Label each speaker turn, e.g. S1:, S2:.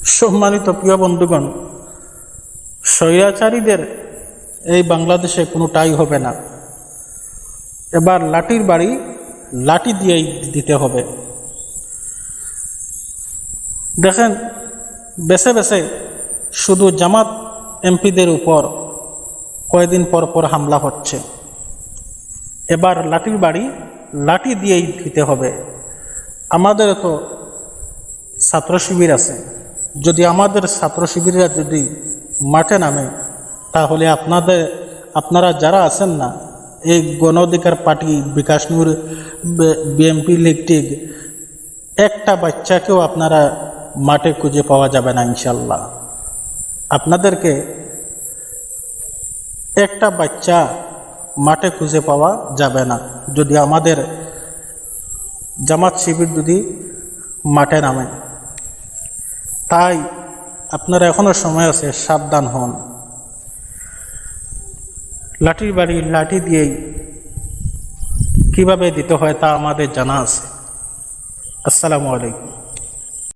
S1: সম্মানিত প্রিয় বন্ধুগণ, স্বৈরাচারীদের এই বাংলাদেশে কোনোটাই হবে না। এবার লাঠির বাড়ি লাঠি দিয়েই দিতে হবে। দেখেন, বেছে বেছে শুধু জামাত এমপিদের উপর কয়েকদিন পর পর হামলা হচ্ছে। এবার লাঠির বাড়ি লাঠি দিয়েই দিতে হবে। আমাদের তো ছাত্র শিবির আছে, যদি আমাদের ছাত্র শিবিররা যদি মাঠে নামে, তাহলে আপনারা যারা আছেন না, এই গণ অধিকার পার্টি, বিকাশ নূর, বিএমপি লীগ, একটা বাচ্চাকেও আপনারা মাঠে খুঁজে পাওয়া যাবে না ইনশাল্লাহ। আপনাদেরকে একটা বাচ্চা মাঠে খুঁজে পাওয়া যাবে না যদি আমাদের জামাত শিবির যদি মাঠে নামে। তাই আপনারা এখনো সময় আছে, সাবধান হন। লাঠির বাড়ি লাঠি দিয়েই কিভাবে দিতে হয় তা আমাদের জানা আছে। আসসালামু আলাইকুম।